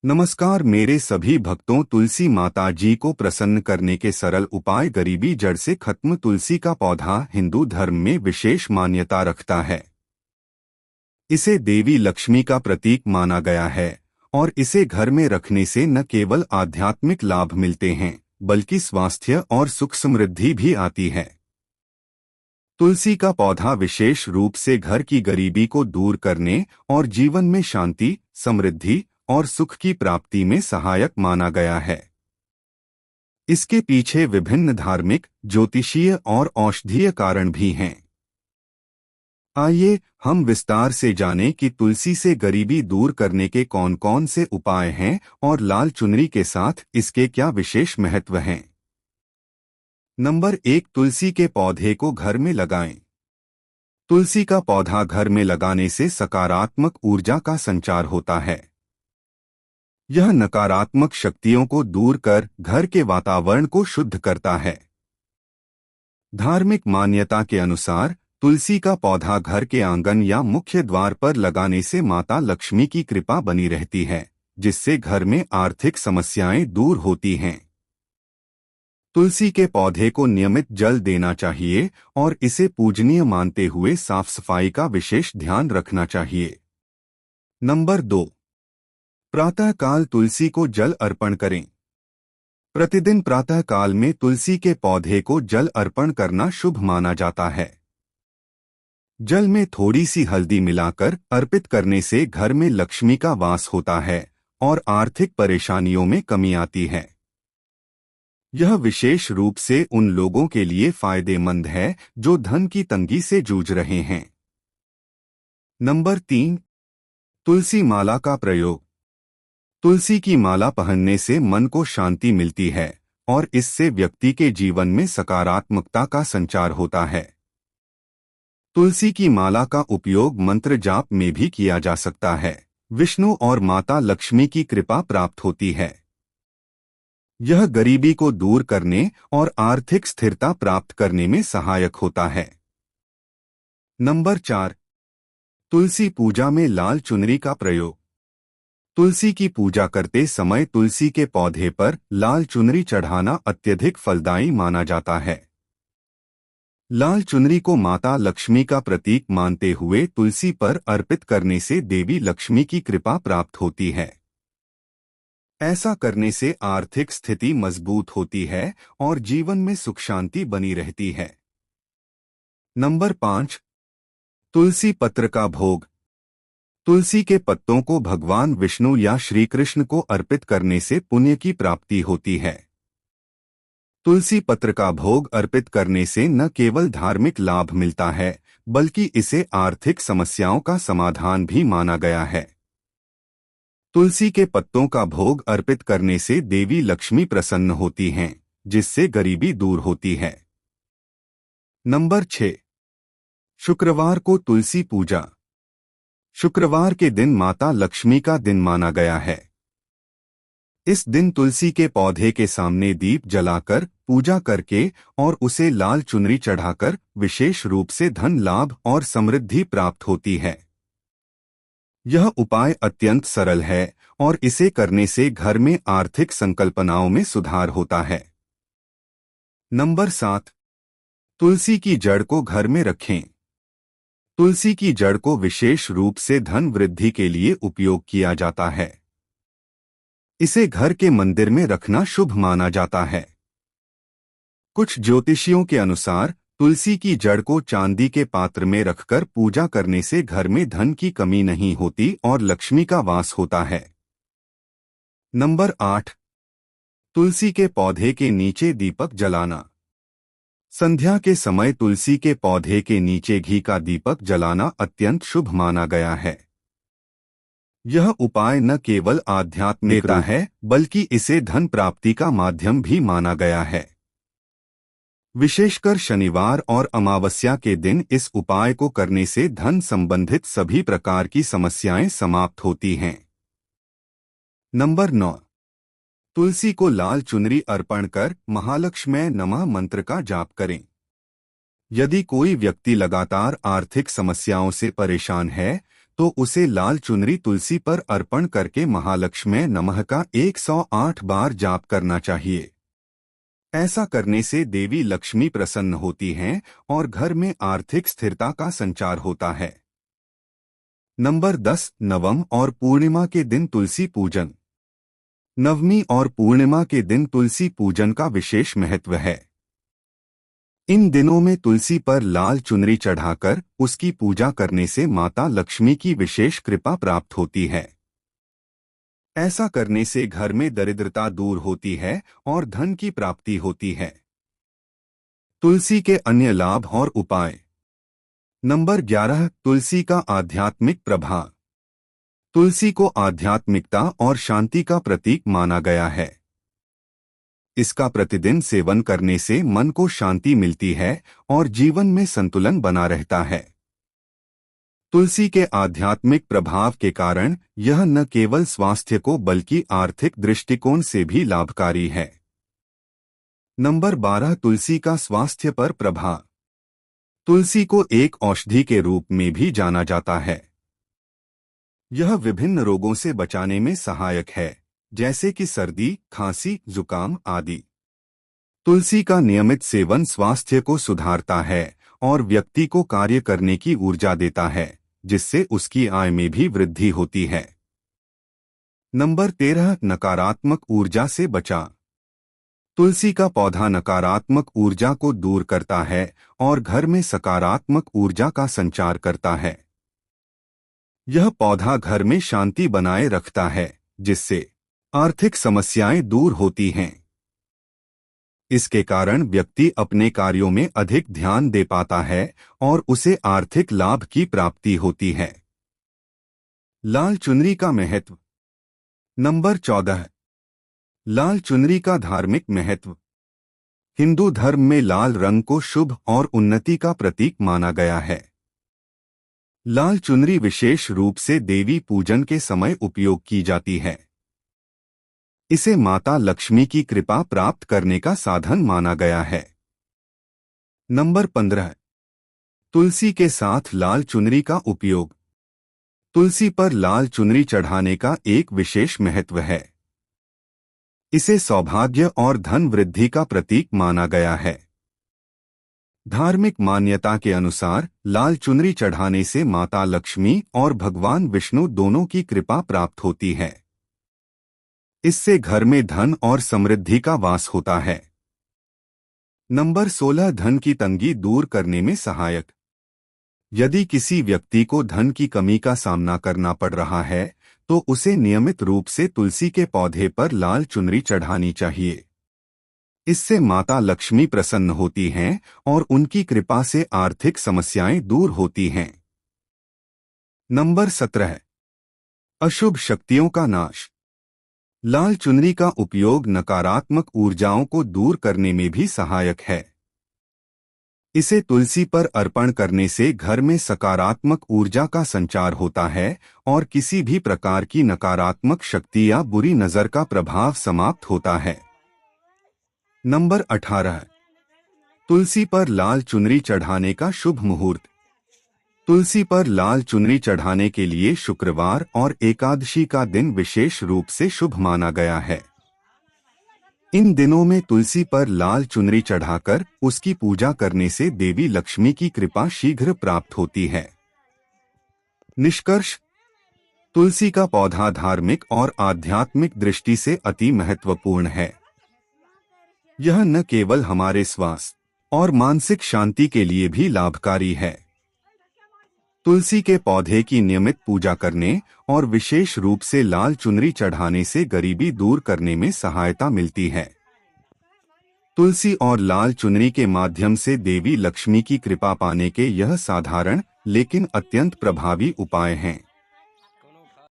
नमस्कार मेरे सभी भक्तों। तुलसी माता जी को प्रसन्न करने के सरल उपाय। गरीबी जड़ से खत्म। तुलसी का पौधा हिंदू धर्म में विशेष मान्यता रखता है। इसे देवी लक्ष्मी का प्रतीक माना गया है और इसे घर में रखने से न केवल आध्यात्मिक लाभ मिलते हैं बल्कि स्वास्थ्य और सुख समृद्धि भी आती है। तुलसी का पौधा विशेष रूप से घर की गरीबी को दूर करने और जीवन में शांति, समृद्धि और सुख की प्राप्ति में सहायक माना गया है। इसके पीछे विभिन्न धार्मिक, ज्योतिषीय और औषधीय कारण भी हैं। आइए हम विस्तार से जानें कि तुलसी से गरीबी दूर करने के कौन-कौन से उपाय हैं और लाल चुनरी के साथ इसके क्या विशेष महत्व हैं। नंबर 1, तुलसी के पौधे को घर में लगाएं। तुलसी का पौधा घर में लगाने से सकारात्मक ऊर्जा का संचार होता है। यह नकारात्मक शक्तियों को दूर कर घर के वातावरण को शुद्ध करता है। धार्मिक मान्यता के अनुसार तुलसी का पौधा घर के आंगन या मुख्य द्वार पर लगाने से माता लक्ष्मी की कृपा बनी रहती है, जिससे घर में आर्थिक समस्याएं दूर होती हैं। तुलसी के पौधे को नियमित जल देना चाहिए और इसे पूजनीय मानते हुए साफ सफाई का विशेष ध्यान रखना चाहिए। नंबर 2, प्रातःकाल तुलसी को जल अर्पण करें। प्रतिदिन प्रातःकाल में तुलसी के पौधे को जल अर्पण करना शुभ माना जाता है। जल में थोड़ी सी हल्दी मिलाकर अर्पित करने से घर में लक्ष्मी का वास होता है और आर्थिक परेशानियों में कमी आती है। यह विशेष रूप से उन लोगों के लिए फायदेमंद है जो धन की तंगी से जूझ रहे हैं। नंबर 3, तुलसी माला का प्रयोग। तुलसी की माला पहनने से मन को शांति मिलती है और इससे व्यक्ति के जीवन में सकारात्मकता का संचार होता है। तुलसी की माला का उपयोग मंत्र जाप में भी किया जा सकता है। विष्णु और माता लक्ष्मी की कृपा प्राप्त होती है। यह गरीबी को दूर करने और आर्थिक स्थिरता प्राप्त करने में सहायक होता है। नंबर 4, तुलसी पूजा में लाल चुनरी का प्रयोग। तुलसी की पूजा करते समय तुलसी के पौधे पर लाल चुनरी चढ़ाना अत्यधिक फलदायी माना जाता है। लाल चुनरी को माता लक्ष्मी का प्रतीक मानते हुए तुलसी पर अर्पित करने से देवी लक्ष्मी की कृपा प्राप्त होती है। ऐसा करने से आर्थिक स्थिति मजबूत होती है और जीवन में सुख शांति बनी रहती है। नंबर 5, तुलसी पत्र का भोग। तुलसी के पत्तों को भगवान विष्णु या श्री कृष्ण को अर्पित करने से पुण्य की प्राप्ति होती है। तुलसी पत्र का भोग अर्पित करने से न केवल धार्मिक लाभ मिलता है बल्कि इसे आर्थिक समस्याओं का समाधान भी माना गया है। तुलसी के पत्तों का भोग अर्पित करने से देवी लक्ष्मी प्रसन्न होती हैं, जिससे गरीबी दूर होती है। नंबर 6, शुक्रवार को तुलसी पूजा। शुक्रवार के दिन माता लक्ष्मी का दिन माना गया है। इस दिन तुलसी के पौधे के सामने दीप जलाकर पूजा करके और उसे लाल चुनरी चढ़ाकर विशेष रूप से धन लाभ और समृद्धि प्राप्त होती है। यह उपाय अत्यंत सरल है और इसे करने से घर में आर्थिक संकल्पनाओं में सुधार होता है। नंबर 7, तुलसी की जड़ को घर में रखें। तुलसी की जड़ को विशेष रूप से धन वृद्धि के लिए उपयोग किया जाता है। इसे घर के मंदिर में रखना शुभ माना जाता है। कुछ ज्योतिषियों के अनुसार तुलसी की जड़ को चांदी के पात्र में रखकर पूजा करने से घर में धन की कमी नहीं होती और लक्ष्मी का वास होता है। नंबर 8, तुलसी के पौधे के नीचे दीपक जलाना। संध्या के समय तुलसी के पौधे के नीचे घी का दीपक जलाना अत्यंत शुभ माना गया है। यह उपाय न केवल आध्यात्मिक है बल्कि इसे धन प्राप्ति का माध्यम भी माना गया है। विशेषकर शनिवार और अमावस्या के दिन इस उपाय को करने से धन संबंधित सभी प्रकार की समस्याएं समाप्त होती हैं। नंबर 9, तुलसी को लाल चुनरी अर्पण कर महालक्ष्म्यै नमः मंत्र का जाप करें। यदि कोई व्यक्ति लगातार आर्थिक समस्याओं से परेशान है तो उसे लाल चुनरी तुलसी पर अर्पण करके महालक्ष्मी नमः का 108 बार जाप करना चाहिए। ऐसा करने से देवी लक्ष्मी प्रसन्न होती हैं और घर में आर्थिक स्थिरता का संचार होता है। नंबर 10, नवम और पूर्णिमा के दिन तुलसी पूजन। नवमी और पूर्णिमा के दिन तुलसी पूजन का विशेष महत्व है। इन दिनों में तुलसी पर लाल चुनरी चढ़ाकर उसकी पूजा करने से माता लक्ष्मी की विशेष कृपा प्राप्त होती है। ऐसा करने से घर में दरिद्रता दूर होती है और धन की प्राप्ति होती है। तुलसी के अन्य लाभ और उपाय। नंबर 11, तुलसी का आध्यात्मिक प्रभाव। तुलसी को आध्यात्मिकता और शांति का प्रतीक माना गया है। इसका प्रतिदिन सेवन करने से मन को शांति मिलती है और जीवन में संतुलन बना रहता है। तुलसी के आध्यात्मिक प्रभाव के कारण यह न केवल स्वास्थ्य को बल्कि आर्थिक दृष्टिकोण से भी लाभकारी है। नंबर 12, तुलसी का स्वास्थ्य पर प्रभाव। तुलसी को एक औषधि के रूप में भी जाना जाता है। यह विभिन्न रोगों से बचाने में सहायक है, जैसे कि सर्दी, खांसी, जुकाम आदि। तुलसी का नियमित सेवन स्वास्थ्य को सुधारता है और व्यक्ति को कार्य करने की ऊर्जा देता है, जिससे उसकी आय में भी वृद्धि होती है। नंबर 13, नकारात्मक ऊर्जा से बचाव। तुलसी का पौधा नकारात्मक ऊर्जा को दूर करता है और घर में सकारात्मक ऊर्जा का संचार करता है। यह पौधा घर में शांति बनाए रखता है, जिससे आर्थिक समस्याएं दूर होती हैं। इसके कारण व्यक्ति अपने कार्यों में अधिक ध्यान दे पाता है और उसे आर्थिक लाभ की प्राप्ति होती है। लाल चुनरी का महत्व। नंबर 14, लाल चुनरी का धार्मिक महत्व। हिंदू धर्म में लाल रंग को शुभ और उन्नति का प्रतीक माना गया है। लाल चुनरी विशेष रूप से देवी पूजन के समय उपयोग की जाती है। इसे माता लक्ष्मी की कृपा प्राप्त करने का साधन माना गया है। नंबर 15, तुलसी के साथ लाल चुनरी का उपयोग। तुलसी पर लाल चुनरी चढ़ाने का एक विशेष महत्व है। इसे सौभाग्य और धन वृद्धि का प्रतीक माना गया है। धार्मिक मान्यता के अनुसार लाल चुनरी चढ़ाने से माता लक्ष्मी और भगवान विष्णु दोनों की कृपा प्राप्त होती है। इससे घर में धन और समृद्धि का वास होता है। नंबर 16, धन की तंगी दूर करने में सहायक। यदि किसी व्यक्ति को धन की कमी का सामना करना पड़ रहा है तो उसे नियमित रूप से तुलसी के पौधे पर लाल चुनरी चढ़ानी चाहिए। इससे माता लक्ष्मी प्रसन्न होती हैं और उनकी कृपा से आर्थिक समस्याएं दूर होती हैं। नंबर 17, अशुभ शक्तियों का नाश। लाल चुनरी का उपयोग नकारात्मक ऊर्जाओं को दूर करने में भी सहायक है। इसे तुलसी पर अर्पण करने से घर में सकारात्मक ऊर्जा का संचार होता है और किसी भी प्रकार की नकारात्मक शक्ति या बुरी नजर का प्रभाव समाप्त होता है। नंबर 18, तुलसी पर लाल चुनरी चढ़ाने का शुभ मुहूर्त। तुलसी पर लाल चुनरी चढ़ाने के लिए शुक्रवार और एकादशी का दिन विशेष रूप से शुभ माना गया है। इन दिनों में तुलसी पर लाल चुनरी चढ़ाकर उसकी पूजा करने से देवी लक्ष्मी की कृपा शीघ्र प्राप्त होती है। निष्कर्ष, तुलसी का पौधा धार्मिक और आध्यात्मिक दृष्टि से अति महत्वपूर्ण है। यह न केवल हमारे स्वास्थ्य और मानसिक शांति के लिए भी लाभकारी है। तुलसी के पौधे की नियमित पूजा करने और विशेष रूप से लाल चुनरी चढ़ाने से गरीबी दूर करने में सहायता मिलती है। तुलसी और लाल चुनरी के माध्यम से देवी लक्ष्मी की कृपा पाने के यह साधारण लेकिन अत्यंत प्रभावी उपाय हैं।